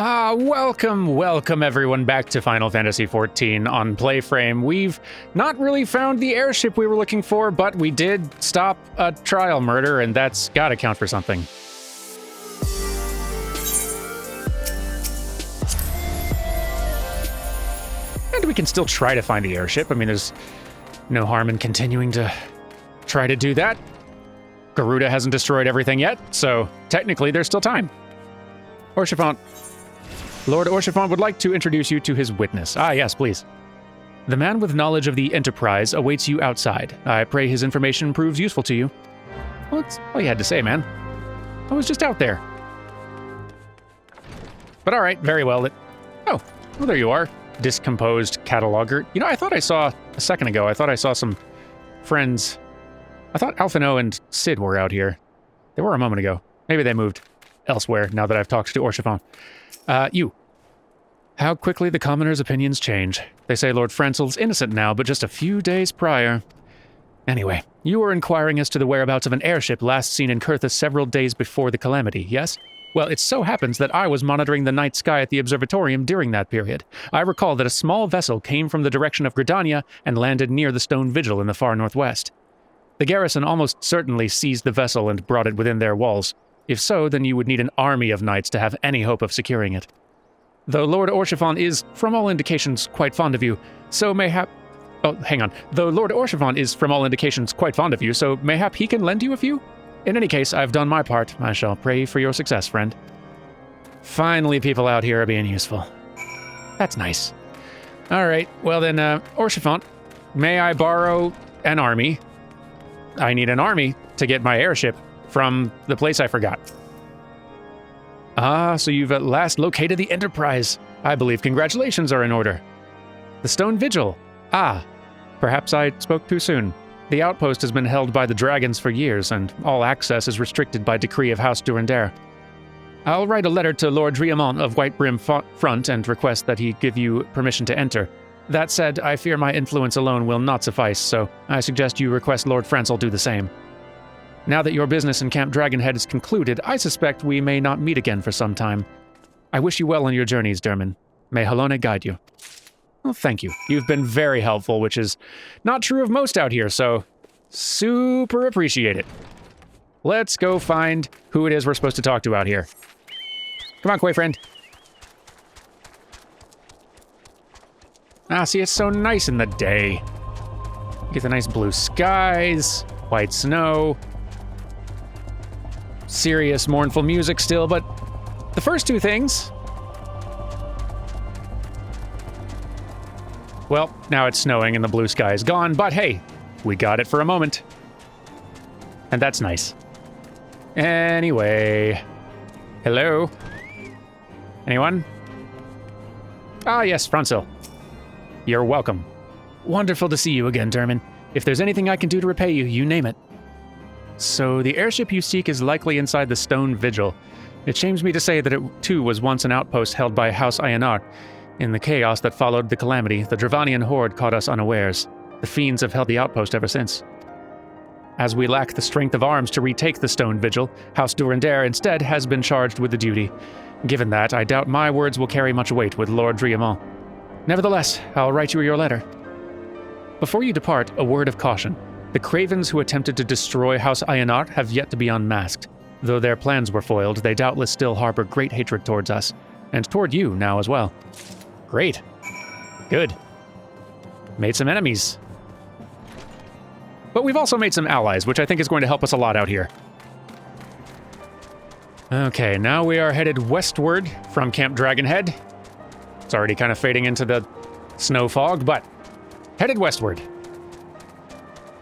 Welcome everyone back to Final Fantasy XIV on PlayFrame. We've not really found the airship we were looking for, but we did stop a trial murder, and that's gotta count for something. And we can still try to find the airship. I mean, there's no harm in continuing to try to do that. Garuda hasn't destroyed everything yet, so technically there's still time. Orchiphant. Lord Orchiphant would like to introduce you to his witness. Ah, yes, please. The man with knowledge of the Enterprise awaits you outside. I pray his information proves useful to you. Well, that's all you had to say, man. I was just out there. But all right, very well. Oh, well, there you are. Discomposed cataloger. You know, I thought I saw, a second ago, I thought I saw some friends. I thought Alphino and Sid were out here. They were a moment ago. Maybe they moved elsewhere now that I've talked to Orchiphant. You. How quickly the commoners' opinions change. They say Lord Francel's innocent now, but just a few days prior. Anyway, you were inquiring as to the whereabouts of an airship last seen in Kurthus several days before the calamity, yes? Well, it so happens that I was monitoring the night sky at the observatorium during that period. I recall that a small vessel came from the direction of Gridania and landed near the Stone Vigil in the far northwest. The garrison almost certainly seized the vessel and brought it within their walls. If so, then you would need an army of knights to have any hope of securing it. Though Lord Orchiphant is, from all indications, quite fond of you, so mayhap... Oh, hang on. Though Lord Orchiphant is, from all indications, quite fond of you, so mayhap he can lend you a few? In any case, I've done my part. I shall pray for your success, friend. Finally, people out here are being useful. That's nice. All right, well then, Orchiphant, may I borrow an army? I need an army to get my airship from the place I forgot. Ah, so you've at last located the Enterprise. I believe congratulations are in order. The Stone Vigil. Ah, perhaps I spoke too soon. The outpost has been held by the dragons for years, and all access is restricted by decree of House Durandare. I'll write a letter to Lord Driamont of White Brim Front and request that he give you permission to enter. That said, I fear my influence alone will not suffice, so I suggest you request Lord Francel do the same. Now that your business in Camp Dragonhead is concluded, I suspect we may not meet again for some time. I wish you well on your journeys, Derman. May Halona guide you. Well, thank you. You've been very helpful, which is not true of most out here, so super appreciate it. Let's go find who it is we're supposed to talk to out here. Come on, Quay friend. Ah, see, it's so nice in the day. You get the nice blue skies, white snow, serious, mournful music still, but the first two things... Well, now it's snowing and the blue sky is gone, but hey, we got it for a moment. And that's nice. Anyway... Hello? Anyone? Ah, yes, Francel. You're welcome. Wonderful to see you again, Derman. If there's anything I can do to repay you, you name it. So the airship you seek is likely inside the Stone Vigil. It shames me to say that it, too, was once an outpost held by House Ionar. In the chaos that followed the calamity, the Dravanian horde caught us unawares. The fiends have held the outpost ever since. As we lack the strength of arms to retake the Stone Vigil, House Durandare instead has been charged with the duty. Given that, I doubt my words will carry much weight with Lord Driamont. Nevertheless, I'll write you your letter. Before you depart, a word of caution. The cravens who attempted to destroy House Ionar have yet to be unmasked. Though their plans were foiled, they doubtless still harbor great hatred towards us, and toward you now as well. Great. Good. Made some enemies. But we've also made some allies, which I think is going to help us a lot out here. Okay, now we are headed westward from Camp Dragonhead. It's already kind of fading into the snow fog, but headed westward.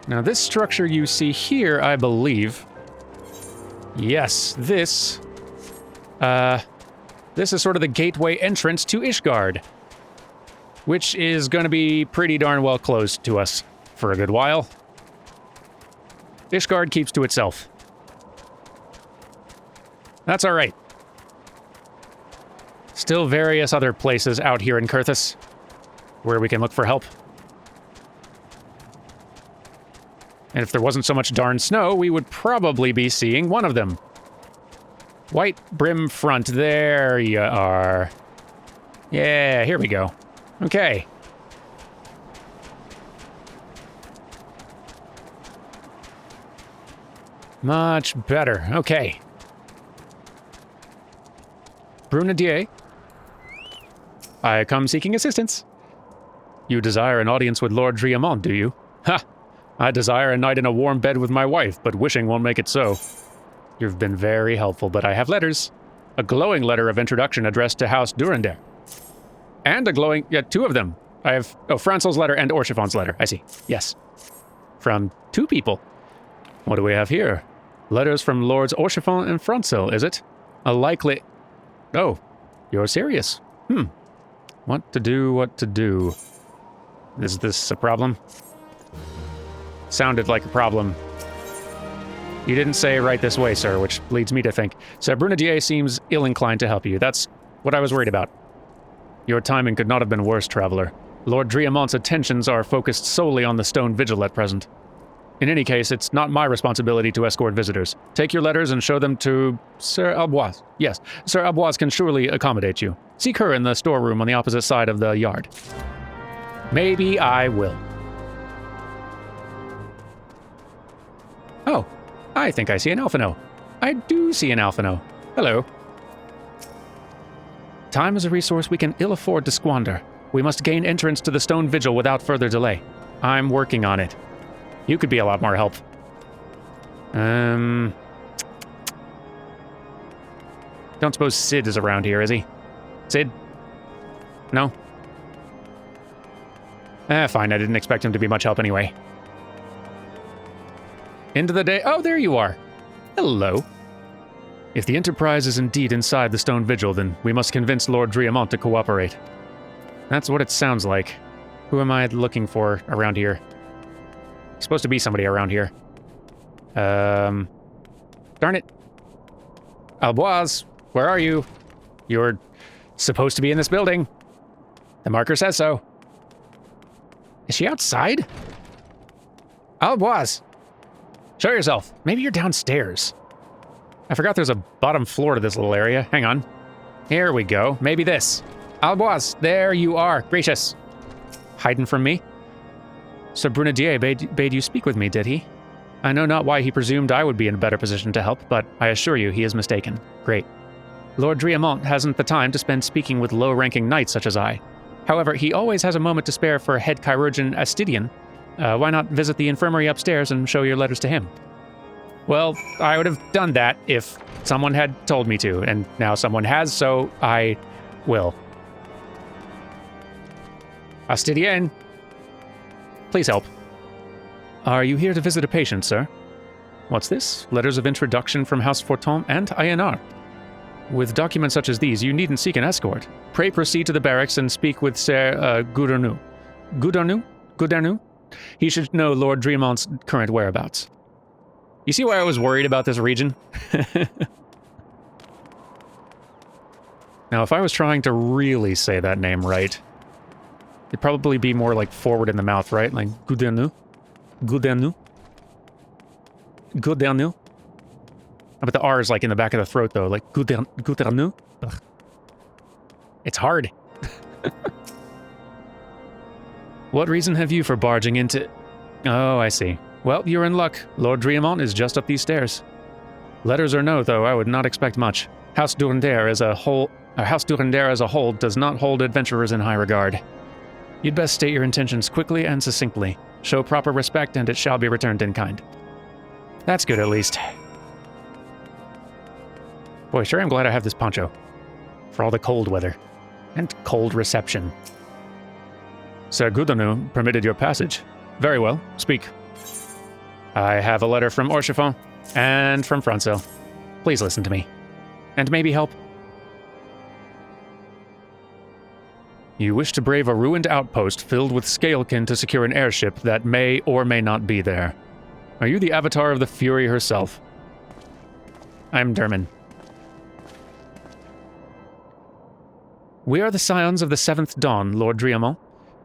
Now this structure you see here, I believe... Yes, this is sort of the gateway entrance to Ishgard, which is going to be pretty darn well closed to us for a good while. Ishgard keeps to itself. That's all right. Still various other places out here in Kurthus where we can look for help. And if there wasn't so much darn snow, we would probably be seeing one of them. White brim front. There you are. Yeah, here we go. Okay. Much better. Okay. Brunadier. I come seeking assistance. You desire an audience with Lord Driamont, do you? Ha! I desire a night in a warm bed with my wife, but wishing won't make it so. You've been very helpful, but I have letters. A glowing letter of introduction addressed to House Durandare. And a glowing... yeah, two of them. I have... oh, Francel's letter and Orchifon's letter. I see. Yes. From two people. What do we have here? Letters from Lords Orchifon and Francel, is it? A likely... oh, you're serious. What to do? Is this a problem? Sounded like a problem. You didn't say right this way, sir, which leads me to think. Sir Brunadier seems ill-inclined to help you. That's what I was worried about. Your timing could not have been worse, traveler. Lord Driamont's attentions are focused solely on the stone vigil at present. In any case, it's not my responsibility to escort visitors. Take your letters and show them to Sir Alboise. Yes, Sir Alboise can surely accommodate you. Seek her in the storeroom on the opposite side of the yard. Maybe I will. Oh, I think I see an Alphino. I do see an Alphino. Hello. Time is a resource we can ill afford to squander. We must gain entrance to the stone vigil without further delay. I'm working on it. You could be a lot more help. Don't suppose Sid is around here, is he? Sid? No? Fine, I didn't expect him to be much help anyway. Into the day... oh, there you are. Hello. If the Enterprise is indeed inside the stone vigil, then we must convince Lord Driamont to cooperate. That's what it sounds like. Who am I looking for around here? Supposed to be somebody around here. Darn it. Alboise, where are you? You're supposed to be in this building. The marker says so. Is she outside? Alboise! Show yourself. Maybe you're downstairs. I forgot there's a bottom floor to this little area. Hang on. Here we go. Maybe this. Alboise, there you are. Gracious. Hiding from me? Sir Brunadier bade you speak with me, did he? I know not why he presumed I would be in a better position to help, but I assure you he is mistaken. Great. Lord Driamont hasn't the time to spend speaking with low-ranking knights such as I. However, he always has a moment to spare for head chirurgeon Astidian. Why not visit the infirmary upstairs and show your letters to him? Well, I would have done that if someone had told me to, and now someone has, so I will. Astidian! Please help. Are you here to visit a patient, sir? What's this? Letters of introduction from House Forton and INR. With documents such as these, you needn't seek an escort. Pray proceed to the barracks and speak with Sir Goudarnou. Goudarnou? He should know Lord Driamont's current whereabouts. You see why I was worried about this region? Now, if I was trying to really say that name right, it'd probably be more like forward in the mouth, right? Like Goudarnou? Goudarnou? Goudarnou? But the R is like in the back of the throat, though. Like Goudarnou? Ugh. It's hard. What reason have you for barging into... Oh, I see. Well, you're in luck. Lord Driamont is just up these stairs. Letters or no, though, I would not expect much. House Durandare as a whole does not hold adventurers in high regard. You'd best state your intentions quickly and succinctly. Show proper respect, and it shall be returned in kind. That's good, at least. Boy, sure am glad I have this poncho. For all the cold weather. And cold reception. Sir Goudarnou permitted your passage. Very well, speak. I have a letter from Orchifon and from Francel. Please listen to me. And maybe help. You wish to brave a ruined outpost filled with scalekin to secure an airship that may or may not be there. Are you the avatar of the Fury herself? I'm Derman. We are the scions of the 7th Dawn, Lord Driamont.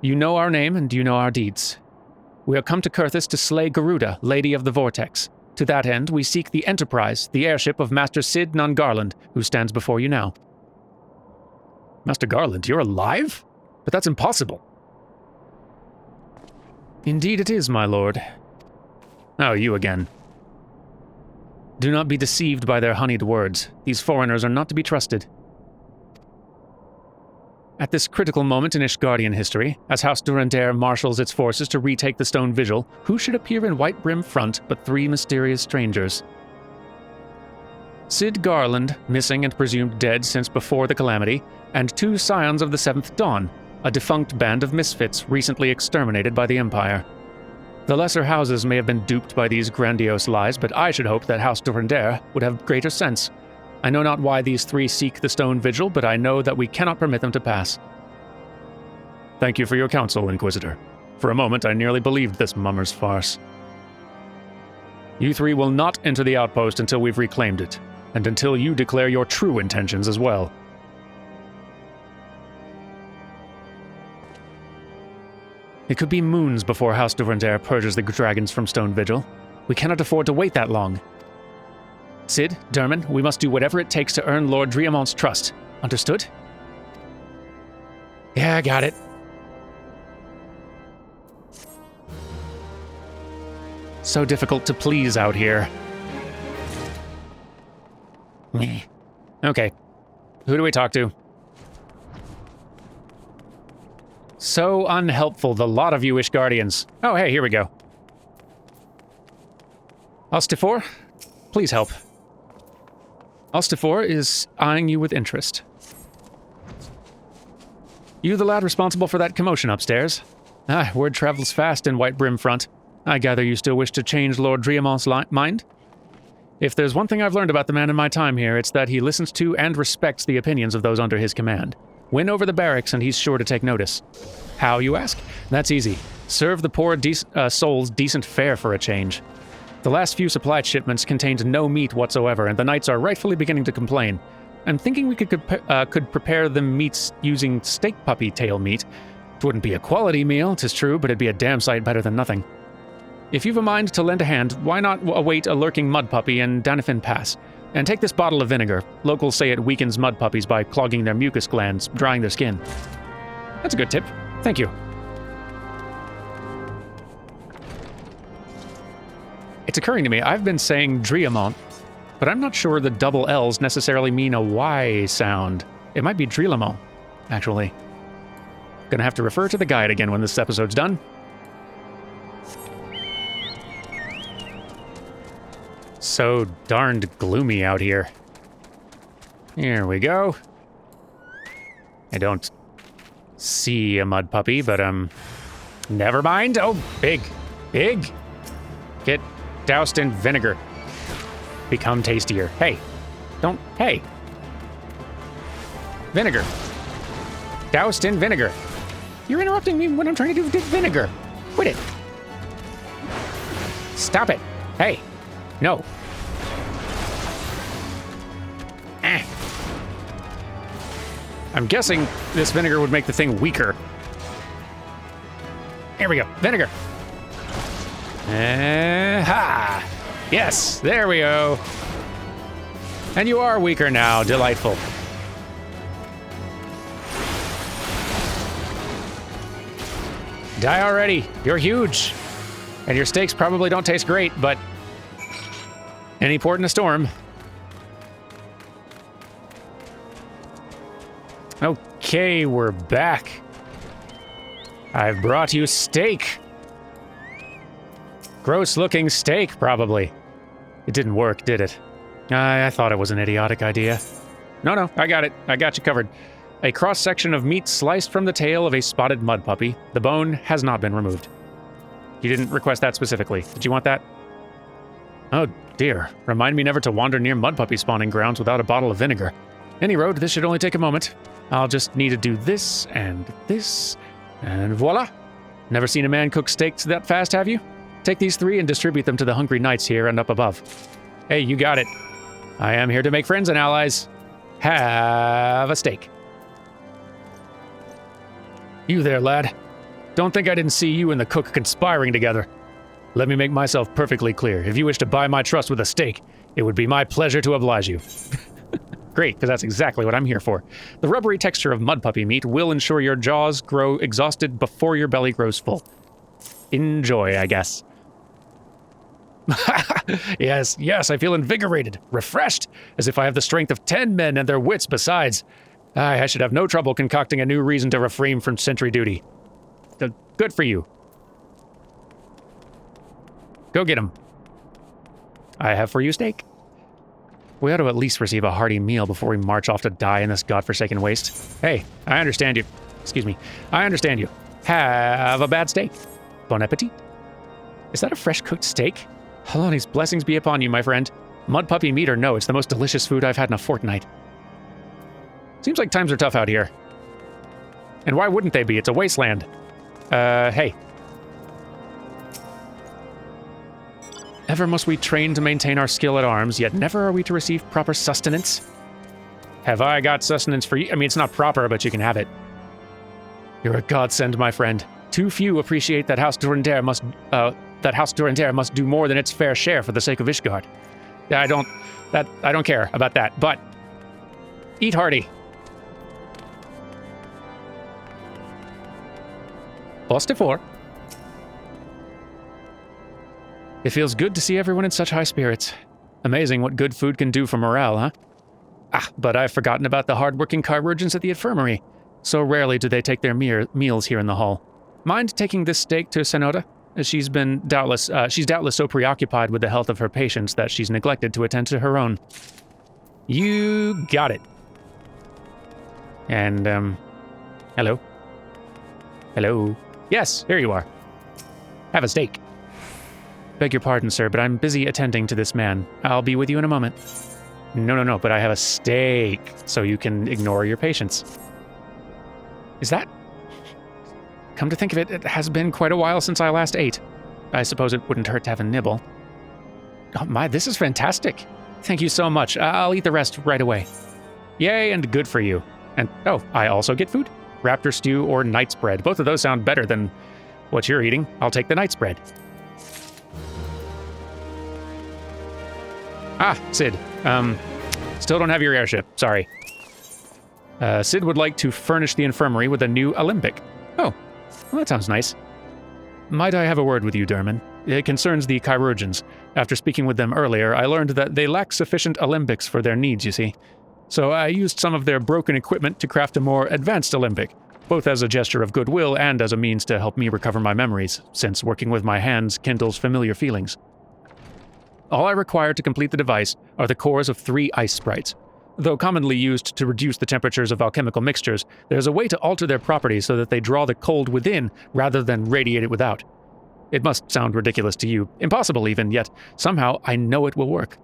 You know our name and you know our deeds. We are come to Kurthis to slay Garuda, Lady of the Vortex. To that end, we seek the Enterprise, the airship of Master Sid Nun Garland, who stands before you now. Master Garland, you're alive? But that's impossible. Indeed it is, my lord. Oh, you again. Do not be deceived by their honeyed words. These foreigners are not to be trusted. At this critical moment in Ishgardian history, as House Durandare marshals its forces to retake the Stone Vigil, who should appear in white brim front but 3 mysterious strangers? Sid Garland, missing and presumed dead since before the Calamity, and 2 scions of the Seventh Dawn, a defunct band of misfits recently exterminated by the Empire. The lesser houses may have been duped by these grandiose lies, but I should hope that House Durandare would have greater sense. I know not why these 3 seek the Stone Vigil, but I know that we cannot permit them to pass. Thank you for your counsel, Inquisitor. For a moment, I nearly believed this mummer's farce. You 3 will not enter the outpost until we've reclaimed it, and until you declare your true intentions as well. It could be moons before House Durandare purges the dragons from Stone Vigil. We cannot afford to wait that long. Sid, Derman, we must do whatever it takes to earn Lord Driamont's trust. Understood? Yeah, I got it. So difficult to please out here. Meh. Okay. Who do we talk to? So unhelpful, the lot of you Ishgardians. Oh, hey, here we go. Ostifor, please help. Ostifor is eyeing you with interest. You the lad responsible for that commotion upstairs? Ah, word travels fast in White Brim Front. I gather you still wish to change Lord Driamont's mind? If there's one thing I've learned about the man in my time here, it's that he listens to and respects the opinions of those under his command. Win over the barracks and he's sure to take notice. How, you ask? That's easy. Serve the poor souls decent fare for a change. The last few supply shipments contained no meat whatsoever, and the knights are rightfully beginning to complain. I'm thinking we could prepare them meats using steak puppy tail meat. It wouldn't be a quality meal, 'tis true, but it'd be a damn sight better than nothing. If you've a mind to lend a hand, why not await a lurking mud puppy in Danifin Pass? And take this bottle of vinegar. Locals say it weakens mud puppies by clogging their mucus glands, drying their skin. That's a good tip. Thank you. It's occurring to me, I've been saying Driamont, but I'm not sure the double L's necessarily mean a Y sound. It might be Drilamont, actually. Gonna have to refer to the guide again when this episode's done. So darned gloomy out here. Here we go. I don't see a mud puppy, but never mind. Oh, big. Get doused in vinegar. Become tastier. Hey. Hey. Vinegar. Doused in vinegar. You're interrupting me when I'm trying to do vinegar. Quit it. Stop it. Hey. No. I'm guessing this vinegar would make the thing weaker. Here we go. Vinegar. Ha! Yes, there we go. And you are weaker now. Delightful. Die already. You're huge. And your steaks probably don't taste great, but any port in a storm. Okay, we're back. I've brought you steak. Gross-looking steak, probably. It didn't work, did it? I thought it was an idiotic idea. No, I got it. I got you covered. A cross-section of meat sliced from the tail of a spotted mud puppy. The bone has not been removed. You didn't request that specifically. Did you want that? Oh dear. Remind me never to wander near mud puppy spawning grounds without a bottle of vinegar. Any road, this should only take a moment. I'll just need to do this, and voila! Never seen a man cook steaks that fast, have you? Take these 3 and distribute them to the hungry knights here and up above. Hey, you got it. I am here to make friends and allies. Have a steak. You there, lad. Don't think I didn't see you and the cook conspiring together. Let me make myself perfectly clear. If you wish to buy my trust with a stake, it would be my pleasure to oblige you. Great, because that's exactly what I'm here for. The rubbery texture of mud puppy meat will ensure your jaws grow exhausted before your belly grows full. Enjoy, I guess. Yes, I feel invigorated, refreshed, as if I have the strength of 10 men and their wits besides. I should have no trouble concocting a new reason to refrain from sentry duty. Good for you. Go get him. I have for you steak. We ought to at least receive a hearty meal before we march off to die in this godforsaken waste. Hey, I understand you. Excuse me. I understand you. Have a bad steak. Bon appetit. Is that a fresh-cooked steak? Halani's blessings be upon you, my friend. Mud puppy meat or no, it's the most delicious food I've had in a fortnight. Seems like times are tough out here. And why wouldn't they be? It's a wasteland. Hey. Ever must we train to maintain our skill at arms, yet never are we to receive proper sustenance? Have I got sustenance for you? I mean, it's not proper, but you can have it. You're a godsend, my friend. Too few appreciate that House Durandare must do more than its fair share for the sake of Ishgard. I don't care about that, but eat hearty. +4. It feels good to see everyone in such high spirits. Amazing what good food can do for morale, huh? But I've forgotten about the hard-working chirurgeons at the infirmary. So rarely do they take their meals here in the hall. Mind taking this steak to Senota? She's doubtless so preoccupied with the health of her patients that she's neglected to attend to her own. You got it. And, hello? Hello? Yes, here you are. Have a steak. Beg your pardon, sir, but I'm busy attending to this man. I'll be with you in a moment. No, but I have a steak, so you can ignore your patients. Is that... Come to think of it, it has been quite a while since I last ate. I suppose it wouldn't hurt to have a nibble. Oh my, this is fantastic. Thank you so much. I'll eat the rest right away. Yay, and good for you. And, oh, I also get food? Raptor stew or knight's bread. Both of those sound better than what you're eating. I'll take the knight's bread. Sid. Still don't have your airship. Sorry. Sid would like to furnish the infirmary with a new alembic. Oh, well, that sounds nice. Might I have a word with you, Durman? It concerns the chirurgeons. After speaking with them earlier, I learned that they lack sufficient alembics for their needs, you see. So I used some of their broken equipment to craft a more advanced alembic, both as a gesture of goodwill and as a means to help me recover my memories, since working with my hands kindles familiar feelings. All I require to complete the device are the cores of 3 ice sprites. Though commonly used to reduce the temperatures of alchemical mixtures, there's a way to alter their properties so that they draw the cold within rather than radiate it without. It must sound ridiculous to you, impossible even, yet somehow I know it will work.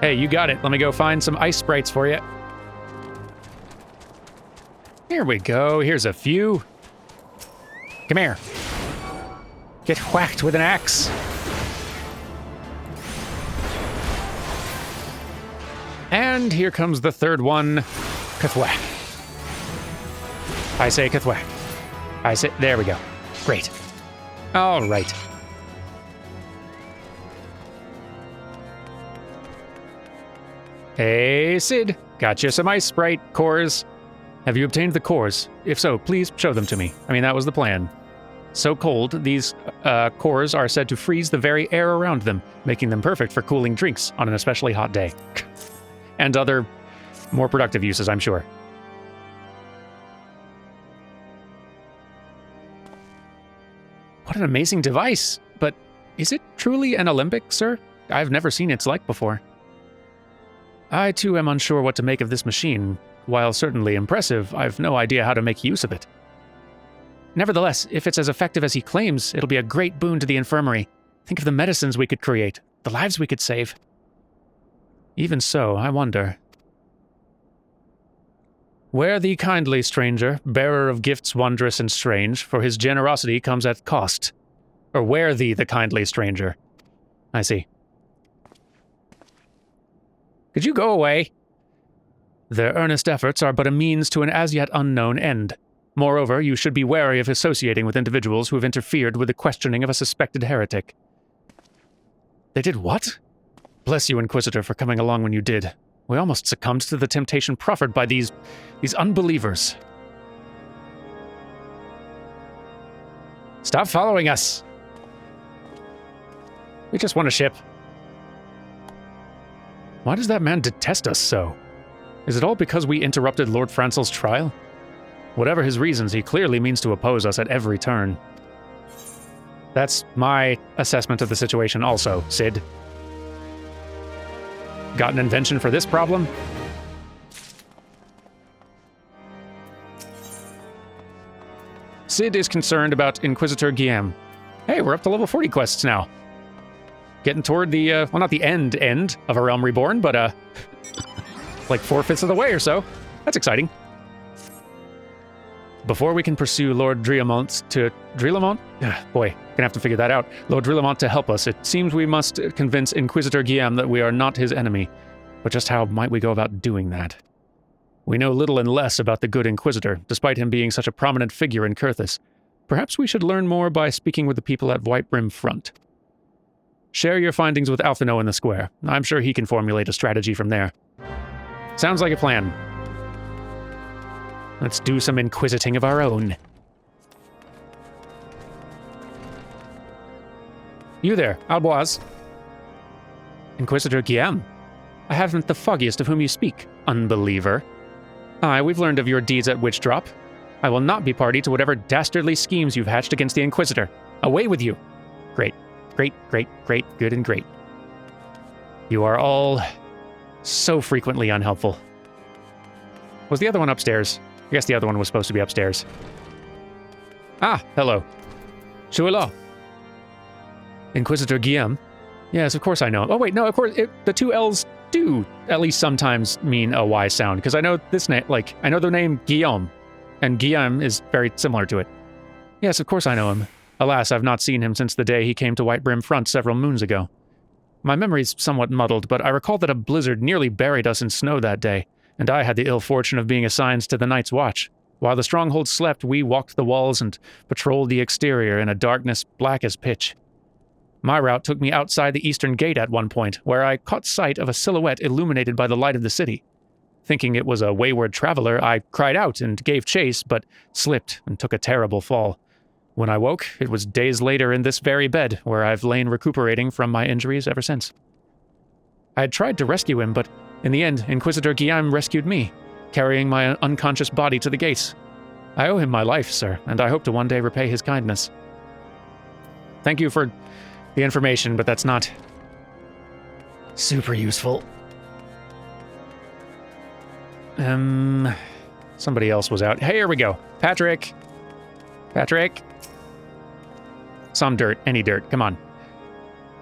Hey, you got it. Let me go find some ice sprites for you. Here we go. Here's a few. Come here. Get whacked with an axe. And here comes the third one. Kathwack. I say kathwack. I say, there we go. Great. All right. Hey, Sid. Got you some ice sprite cores. Have you obtained the cores? If so, please show them to me. I mean, that was the plan. So cold, these cores are said to freeze the very air around them, making them perfect for cooling drinks on an especially hot day. And other more productive uses, I'm sure. What an amazing device! But is it truly an alembic, sir? I've never seen its like before. I, too, am unsure what to make of this machine. While certainly impressive, I've no idea how to make use of it. Nevertheless, if it's as effective as he claims, it'll be a great boon to the infirmary. Think of the medicines we could create, the lives we could save. Even so, I wonder. Wear thee kindly, stranger, bearer of gifts wondrous and strange, for his generosity comes at cost. Or wear thee the kindly stranger. I see. Could you go away? Their earnest efforts are but a means to an as yet unknown end. Moreover, you should be wary of associating with individuals who have interfered with the questioning of a suspected heretic. They did what? Bless you, Inquisitor, for coming along when you did. We almost succumbed to the temptation proffered by these unbelievers. Stop following us! We just want a ship. Why does that man detest us so? Is it all because we interrupted Lord Francel's trial? Whatever his reasons, he clearly means to oppose us at every turn. That's my assessment of the situation also, Sid. Got an invention for this problem? Sid is concerned about Inquisitor Guillaume. Hey, we're up to level 40 quests now. Getting toward the, well, not the end of A Realm Reborn, but, like 4/5 of the way or so. That's exciting. Before we can pursue Lord Drilamont? Boy, gonna have to figure that out. Lord Drilamont to help us. It seems we must convince Inquisitor Guillaume that we are not his enemy. But just how might we go about doing that? We know little and less about the good Inquisitor, despite him being such a prominent figure in Kurthus. Perhaps we should learn more by speaking with the people at Whitebrim Front. Share your findings with Alphino in the square. I'm sure he can formulate a strategy from there. Sounds like a plan. Let's do some inquisiting of our own. You there, Alboise. Inquisitor Guillaume. I haven't the foggiest of whom you speak, unbeliever. Aye, we've learned of your deeds at Witchdrop. I will not be party to whatever dastardly schemes you've hatched against the Inquisitor. Away with you! Great. Great, good and great. You are all so frequently unhelpful. Was the other one upstairs? I guess the other one was supposed to be upstairs. Ah, hello. Shuila. Inquisitor Guillaume? Yes, of course I know. Oh wait, no, of course, the two L's do at least sometimes mean a Y sound, because I know this name, like, I know the name Guillaume, and Guillaume is very similar to it. Yes, of course I know him. Alas, I've not seen him since the day he came to Whitebrim Front several moons ago. My memory's somewhat muddled, but I recall that a blizzard nearly buried us in snow that day, and I had the ill fortune of being assigned to the night's watch. While the stronghold slept, we walked the walls and patrolled the exterior in a darkness black as pitch. My route took me outside the eastern gate at one point, where I caught sight of a silhouette illuminated by the light of the city. Thinking it was a wayward traveler, I cried out and gave chase, but slipped and took a terrible fall. When I woke, it was days later in this very bed, where I've lain recuperating from my injuries ever since. I had tried to rescue him, but in the end, Inquisitor Guillaume rescued me, carrying my unconscious body to the gates. I owe him my life, sir, and I hope to one day repay his kindness. Thank you for the information, but that's not super useful. Somebody else was out. Hey, here we go. Patrick. Some dirt, any dirt, come on.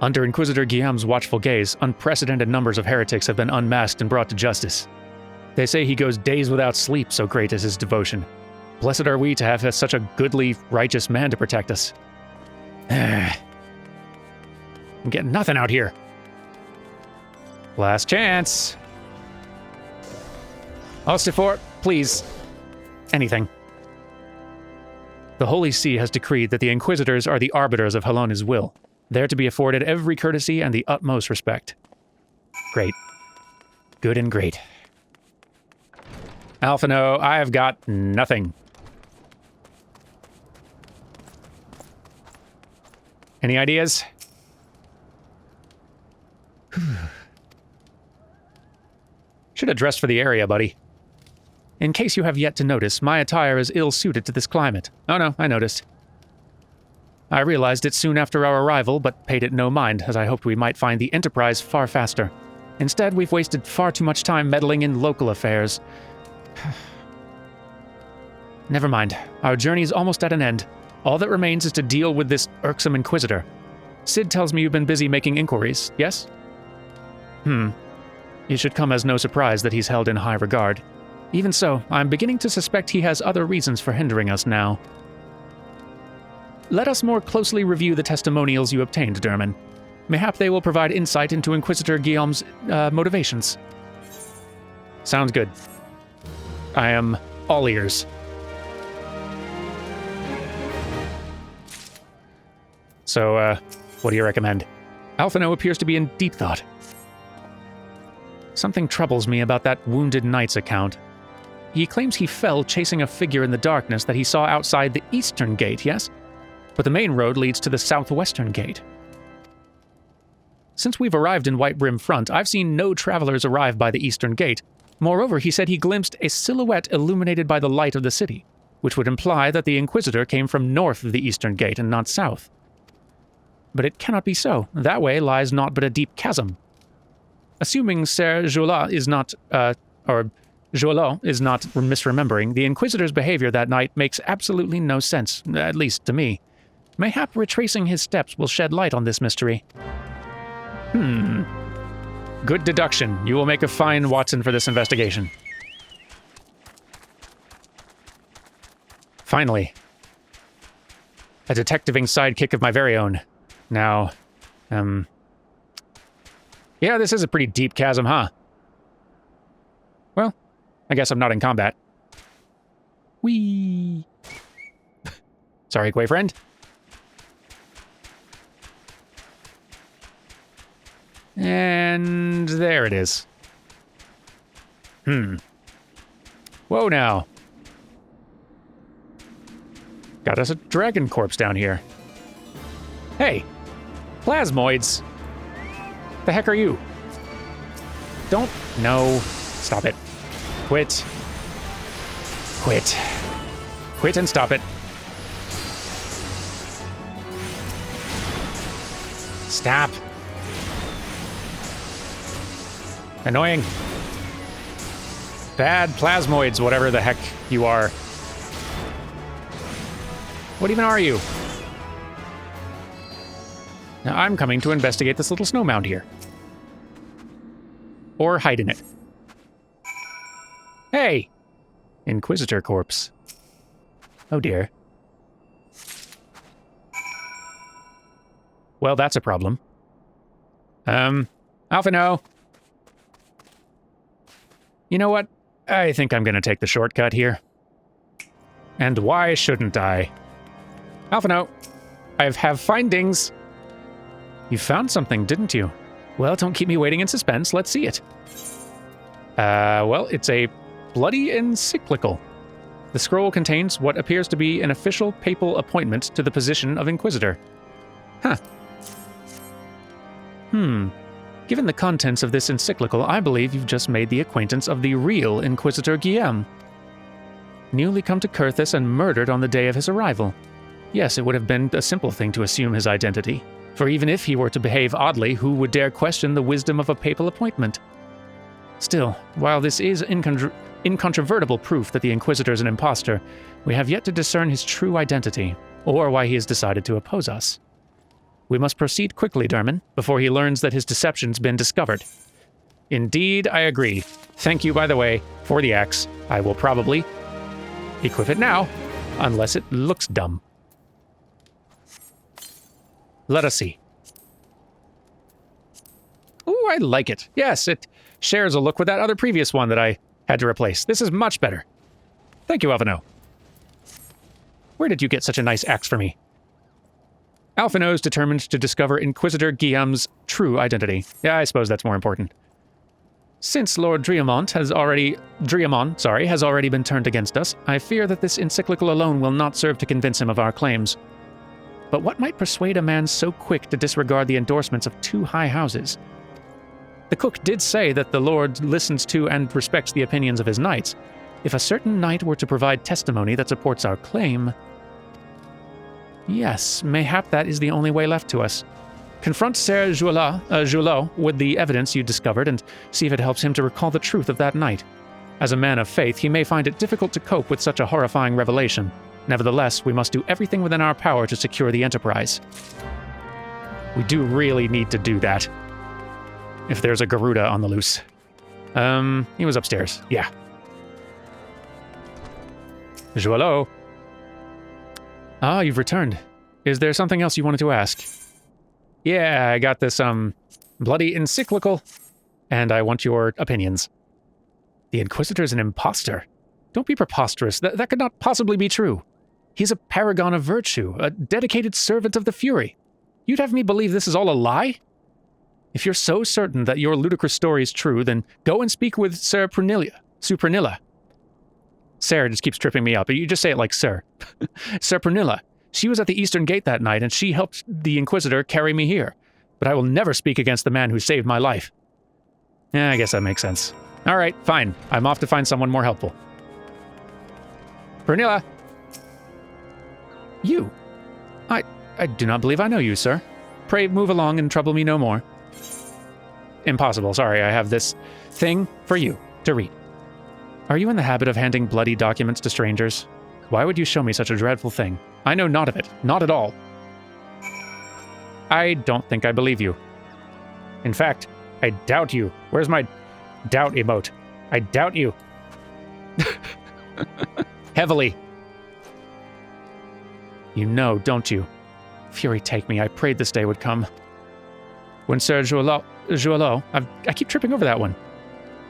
Under Inquisitor Guillaume's watchful gaze, unprecedented numbers of heretics have been unmasked and brought to justice. They say he goes days without sleep, so great is his devotion. Blessed are we to have such a goodly, righteous man to protect us. I'm getting nothing out here. Last chance. Ostifor, please. Anything. The Holy See has decreed that the Inquisitors are the arbiters of Helona's will. They're to be afforded every courtesy and the utmost respect. Great. Good and great. Alphino, I have got nothing. Any ideas? Should have dressed for the area, buddy. In case you have yet to notice, my attire is ill-suited to this climate. Oh no, I noticed. I realized it soon after our arrival, but paid it no mind, as I hoped we might find the Enterprise far faster. Instead, we've wasted far too much time meddling in local affairs. Never mind. Our journey is almost at an end. All that remains is to deal with this irksome Inquisitor. Sid tells me you've been busy making inquiries, yes? It should come as no surprise that he's held in high regard. Even so, I'm beginning to suspect he has other reasons for hindering us now. Let us more closely review the testimonials you obtained, Derman. Mayhap they will provide insight into Inquisitor Guillaume's motivations. Sounds good. I am all ears. So, what do you recommend? Alphino appears to be in deep thought. Something troubles me about that Wounded Knight's account. He claims he fell chasing a figure in the darkness that he saw outside the eastern gate, yes? But the main road leads to the southwestern gate. Since we've arrived in White Brim Front, I've seen no travelers arrive by the eastern gate. Moreover, he said he glimpsed a silhouette illuminated by the light of the city, which would imply that the Inquisitor came from north of the eastern gate and not south. But it cannot be so. That way lies naught but a deep chasm. Assuming Ser Jola is not, Jola is not misremembering, the Inquisitor's behavior that night makes absolutely no sense, at least to me. Mayhap retracing his steps will shed light on this mystery. Good deduction. You will make a fine Watson for this investigation. Finally. A detectiving sidekick of my very own. Now, yeah, this is a pretty deep chasm, huh? Well, I guess I'm not in combat. Whee! Sorry, Quay friend. And there it is. Whoa now. Got us a dragon corpse down here. Hey, plasmoids. The heck are you? Don't. No. Stop it. Quit. Quit. Quit and stop it. Stop. Annoying. Bad plasmoids, whatever the heck you are. What even are you? Now I'm coming to investigate this little snow mound here. Or hide in it. Hey! Inquisitor corpse. Oh dear. Well, that's a problem. Alphino. You know what? I think I'm gonna take the shortcut here. And why shouldn't I? Alphino, I have findings. You found something, didn't you? Well, don't keep me waiting in suspense. Let's see it. Well, it's a bloody encyclical. The scroll contains what appears to be an official papal appointment to the position of Inquisitor. Huh. Given the contents of this encyclical, I believe you've just made the acquaintance of the real Inquisitor Guillaume. Newly come to Kurthus and murdered on the day of his arrival. Yes, it would have been a simple thing to assume his identity. For even if he were to behave oddly, who would dare question the wisdom of a papal appointment? Still, while this is incontrovertible proof that the Inquisitor is an impostor, we have yet to discern his true identity, or why he has decided to oppose us. We must proceed quickly, Derman, before he learns that his deception's been discovered. Indeed, I agree. Thank you, by the way, for the axe. I will probably equip it now, unless it looks dumb. Let us see. Ooh, I like it. Yes, it shares a look with that other previous one that I had to replace. This is much better. Thank you, Alphino. Where did you get such a nice axe for me? Alphino's determined to discover Inquisitor Guillaume's true identity. Yeah, I suppose that's more important. Since Lord Driamont has already been turned against us, I fear that this encyclical alone will not serve to convince him of our claims. But what might persuade a man so quick to disregard the endorsements of two high houses? The cook did say that the Lord listens to and respects the opinions of his knights. If a certain knight were to provide testimony that supports our claim... Yes, mayhap that is the only way left to us. Confront Ser Joulot with the evidence you discovered and see if it helps him to recall the truth of that night. As a man of faith, he may find it difficult to cope with such a horrifying revelation. Nevertheless, we must do everything within our power to secure the Enterprise. We do really need to do that. If there's a Garuda on the loose. He was upstairs. Yeah. Joulot. Ah, you've returned. Is there something else you wanted to ask? Yeah, I got this, bloody encyclical, and I want your opinions. The Inquisitor's an imposter. Don't be preposterous. That could not possibly be true. He's a paragon of virtue, a dedicated servant of the Fury. You'd have me believe this is all a lie? If you're so certain that your ludicrous story is true, then go and speak with Sir Pernilla. Sarah just keeps tripping me up, but you just say it like Sir. Sir Pernilla. She was at the Eastern Gate that night, and she helped the Inquisitor carry me here. But I will never speak against the man who saved my life. Yeah, I guess that makes sense. All right, fine. I'm off to find someone more helpful. Pernilla! You? I do not believe I know you, sir. Pray move along and trouble me no more. Impossible, sorry, I have this thing for you to read. Are you in the habit of handing bloody documents to strangers? Why would you show me such a dreadful thing? I know not of it, not at all. I don't think I believe you. In fact, I doubt you. Where's my doubt emote? I doubt you. Heavily. You know, don't you? Fury take me, I prayed this day would come. When Sir Joualot, I keep tripping over that one.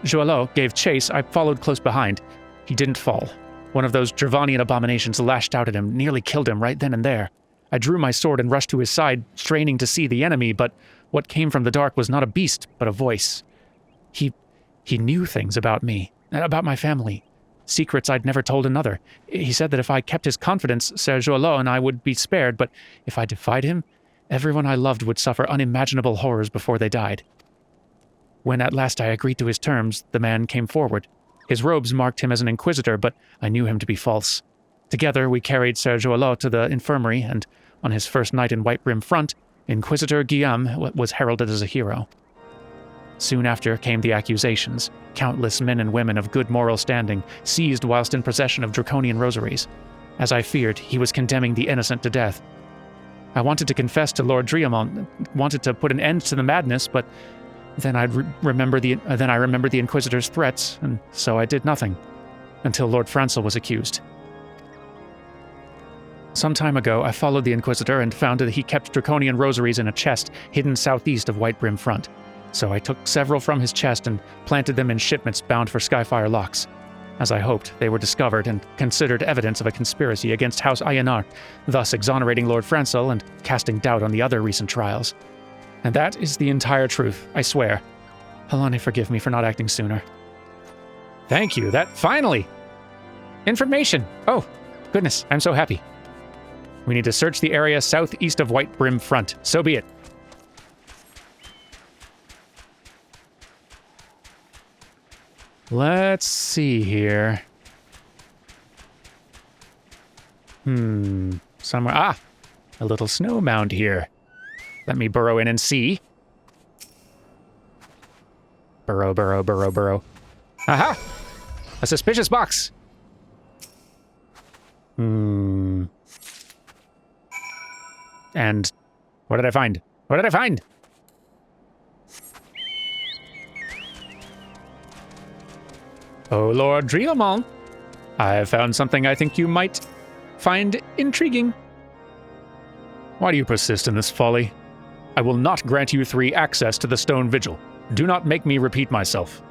Joualot gave chase, I followed close behind. He didn't fall. One of those Dravanian abominations lashed out at him, nearly killed him right then and there. I drew my sword and rushed to his side, straining to see the enemy, but what came from the dark was not a beast, but a voice. He knew things about me, about my family. Secrets I'd never told another. He said that if I kept his confidence, Sir Joualot and I would be spared, but if I defied him, everyone I loved would suffer unimaginable horrors before they died. When at last I agreed to his terms, the man came forward. His robes marked him as an Inquisitor, but I knew him to be false. Together we carried Sir Joualot to the infirmary, and on his first night in White Brim Front, Inquisitor Guillaume was heralded as a hero. Soon after came the accusations. Countless men and women of good moral standing, seized whilst in possession of draconian rosaries. As I feared, he was condemning the innocent to death. I wanted to confess to Lord Driamont, wanted to put an end to the madness, but then I remembered the Inquisitor's threats, and so I did nothing, until Lord Francel was accused. Some time ago, I followed the Inquisitor and found that he kept draconian rosaries in a chest hidden southeast of White Brim Front. So I took several from his chest and planted them in shipments bound for Skyfire Locks. As I hoped, they were discovered and considered evidence of a conspiracy against House Ayanar, thus exonerating Lord Francel and casting doubt on the other recent trials. And that is the entire truth, I swear. Helene, forgive me for not acting sooner. Thank you, finally! Information! Oh, goodness, I'm so happy. We need to search the area southeast of White Brim Front. So be it. Let's see here. Somewhere. Ah! A little snow mound here. Let me burrow in and see. Burrow, burrow, burrow, burrow. Aha! A suspicious box. And what did I find? What did I find? Oh, Lord Driamont, I have found something I think you might find intriguing. Why do you persist in this folly? I will not grant you 3 access to the Stone Vigil. Do not make me repeat myself.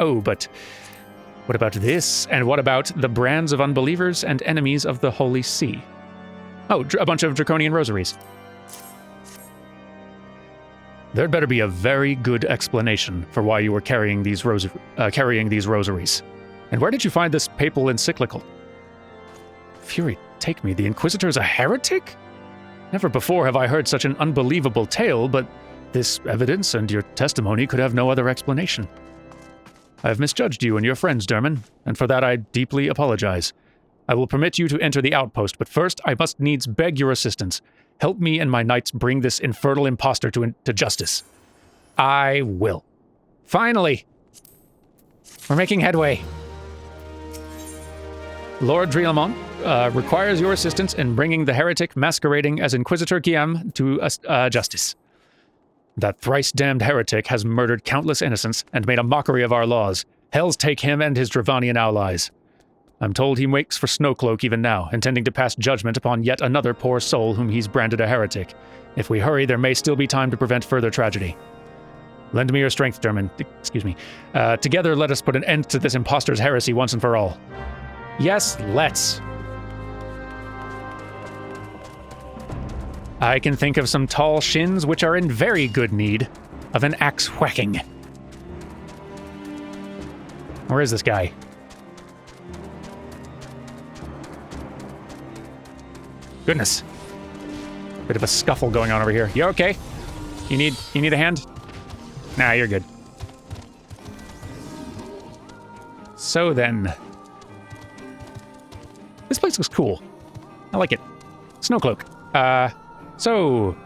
Oh, but what about this? And what about the brands of unbelievers and enemies of the Holy See? Oh, a bunch of draconian rosaries. There'd better be a very good explanation for why you were carrying these rosaries. And where did you find this papal encyclical? Fury take me, the Inquisitor's a heretic? Never before have I heard such an unbelievable tale, but this evidence and your testimony could have no other explanation. I have misjudged you and your friends, Derman, and for that I deeply apologize. I will permit you to enter the outpost, but first I must needs beg your assistance. Help me and my knights bring this infernal impostor to justice. I will. Finally! We're making headway. Lord Driamont requires your assistance in bringing the heretic masquerading as Inquisitor Guillaume to justice. That thrice-damned heretic has murdered countless innocents and made a mockery of our laws. Hells take him and his Dravanian allies. I'm told he wakes for Snowcloak even now, intending to pass judgment upon yet another poor soul whom he's branded a heretic. If we hurry, there may still be time to prevent further tragedy. Lend me your strength, Derman. Excuse me. Together, let us put an end to this impostor's heresy once and for all. Yes, let's. I can think of some tall shins which are in very good need of an axe whacking. Where is this guy? Goodness. Bit of a scuffle going on over here. You okay? You need a hand? Nah, you're good. So then. This place looks cool. I like it. Snowcloak. So,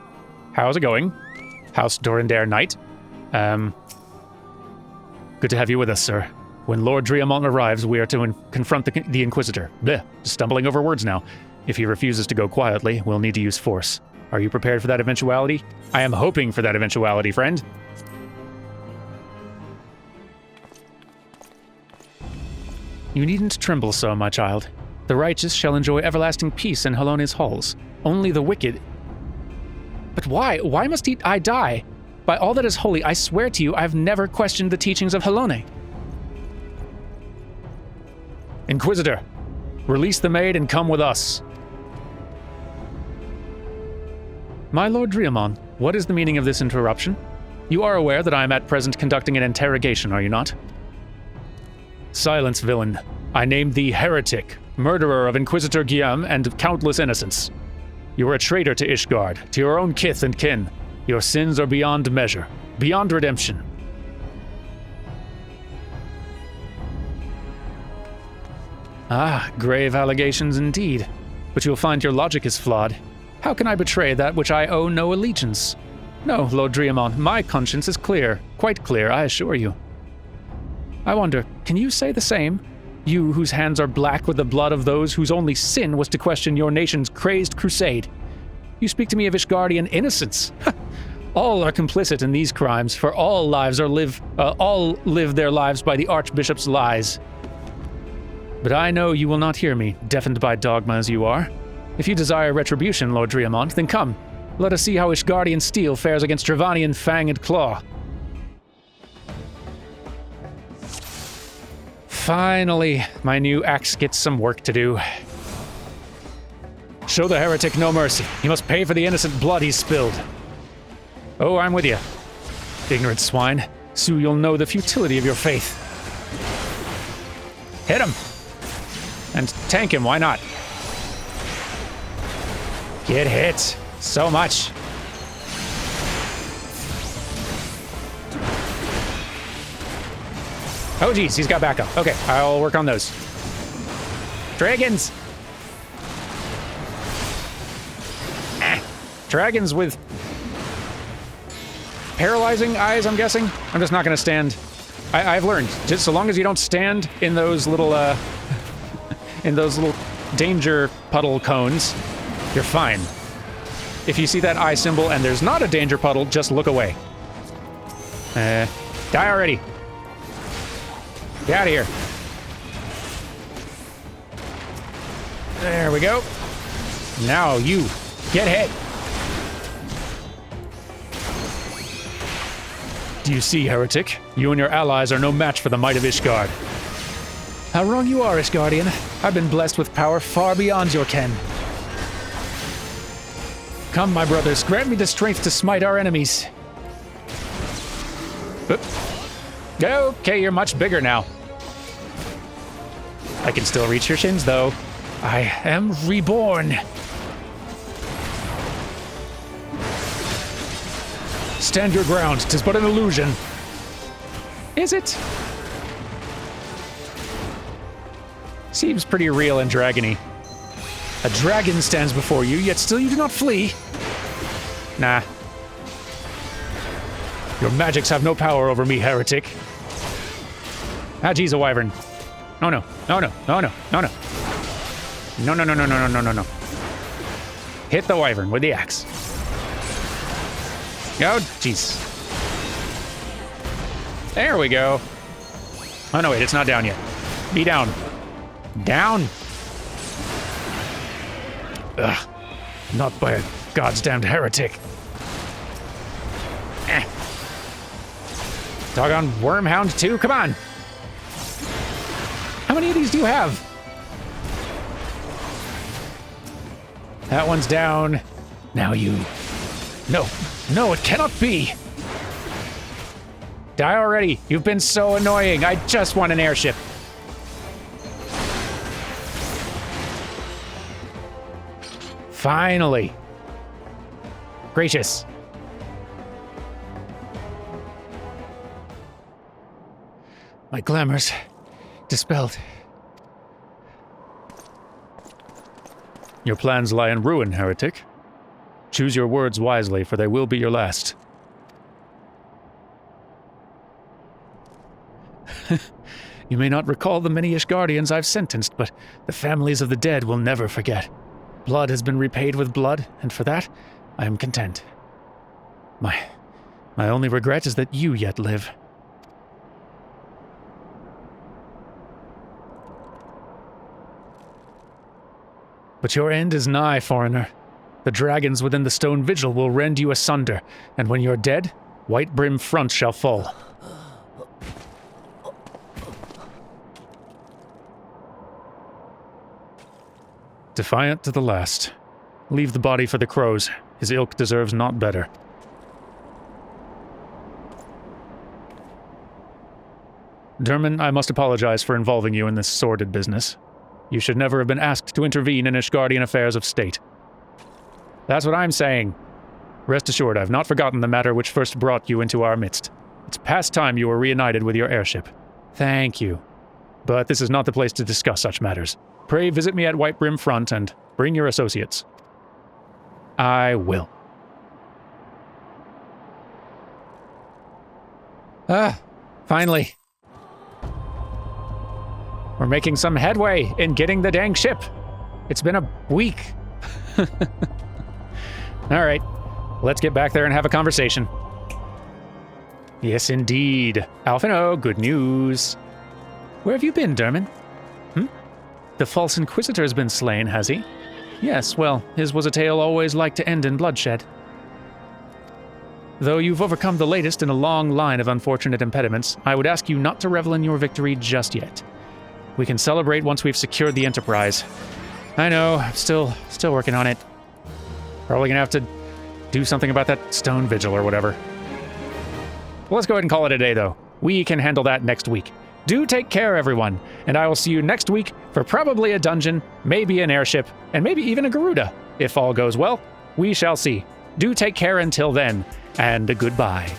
how's it going? House Dorindare Knight. Good to have you with us, sir. When Lord Driamont arrives, we are to confront the Inquisitor. Bleh, just stumbling over words now. If he refuses to go quietly, we'll need to use force. Are you prepared for that eventuality? I am hoping for that eventuality, friend. You needn't tremble so, my child. The righteous shall enjoy everlasting peace in Halone's halls. Only the wicked... But why? Why must I die? By all that is holy, I swear to you, I've never questioned the teachings of Halone. Inquisitor, release the maid and come with us. My Lord Driamont, what is the meaning of this interruption? You are aware that I am at present conducting an interrogation, are you not? Silence, villain. I named thee Heretic, murderer of Inquisitor Guillaume and countless innocents. You are a traitor to Ishgard, to your own kith and kin. Your sins are beyond measure, beyond redemption. Ah, grave allegations indeed. But you'll find your logic is flawed. How can I betray that which I owe no allegiance? No, Lord Driamont, my conscience is clear, quite clear, I assure you. I wonder, can you say the same? You whose hands are black with the blood of those whose only sin was to question your nation's crazed crusade. You speak to me of Ishgardian innocence. All are complicit in these crimes, for all live their lives by the Archbishop's lies. But I know you will not hear me, deafened by dogma as you are. If you desire retribution, Lord Driamont, then come. Let us see how Ishgardian steel fares against Dravanian fang and claw. Finally, my new axe gets some work to do. Show the heretic no mercy. He must pay for the innocent blood he's spilled. Oh, I'm with you. Ignorant swine. Soon you'll know the futility of your faith. Hit him! And tank him, why not? Get hit. So much. Oh geez, he's got backup. Okay, I'll work on those. Dragons! Dragons with paralyzing eyes, I'm guessing? I'm just not gonna stand. I've learned, just so long as you don't stand in those little, danger puddle cones, you're fine. If you see that eye symbol and there's not a danger puddle, just look away. Die already. Get out of here. There we go. Now you get hit. Do you see, Heretic? You and your allies are no match for the might of Ishgard. How wrong you are, Ishgardian. I've been blessed with power far beyond your ken. Come, my brothers, grant me the strength to smite our enemies. Okay, you're much bigger now. I can still reach your shins, though. I am reborn. Stand your ground, 'tis but an illusion. Is it? Seems pretty real and dragony. A dragon stands before you, yet still you do not flee. Nah. Your magics have no power over me, heretic. Ah, geez, a wyvern. No, no, no, no, no, no, no, no. No, no, no, no, no, no, no, no, no. Hit the wyvern with the axe. Oh, jeez. There we go. Oh, no, wait, it's not down yet. Be down. Down. Ugh. Not by a God's damned heretic. Doggone wormhound too? Come on. How many of these do you have? That one's down. Now you... No, it cannot be! Die already! You've been so annoying! I just want an airship! Finally! Gracious! My glamour's dispelled. Your plans lie in ruin, Heretic. Choose your words wisely, for they will be your last. You may not recall the many Ishgardians I've sentenced, but the families of the dead will never forget. Blood has been repaid with blood, and for that, I am content. My only regret is that you yet live. But your end is nigh, foreigner. The dragons within the stone vigil will rend you asunder, and when you're dead, White Brim Front shall fall. Defiant to the last. Leave the body for the crows. His ilk deserves not better. Derman, I must apologize for involving you in this sordid business. You should never have been asked to intervene in Ishgardian affairs of state. That's what I'm saying. Rest assured, I've not forgotten the matter which first brought you into our midst. It's past time you were reunited with your airship. Thank you. But this is not the place to discuss such matters. Pray visit me at White Brim Front and bring your associates. I will. Finally. We're making some headway in getting the dang ship. It's been a week. All right, let's get back there and have a conversation. Yes, indeed. Alphino, good news. Where have you been, Derman? The false Inquisitor has been slain, has he? Yes, well, his was a tale always like to end in bloodshed. Though you've overcome the latest in a long line of unfortunate impediments, I would ask you not to revel in your victory just yet. We can celebrate once we've secured the Enterprise. I know, I'm still working on it. Probably gonna have to do something about that stone vigil or whatever. Well, let's go ahead and call it a day, though. We can handle that next week. Do take care, everyone, and I will see you next week for probably a dungeon, maybe an airship, and maybe even a Garuda. If all goes well, we shall see. Do take care until then, and goodbye.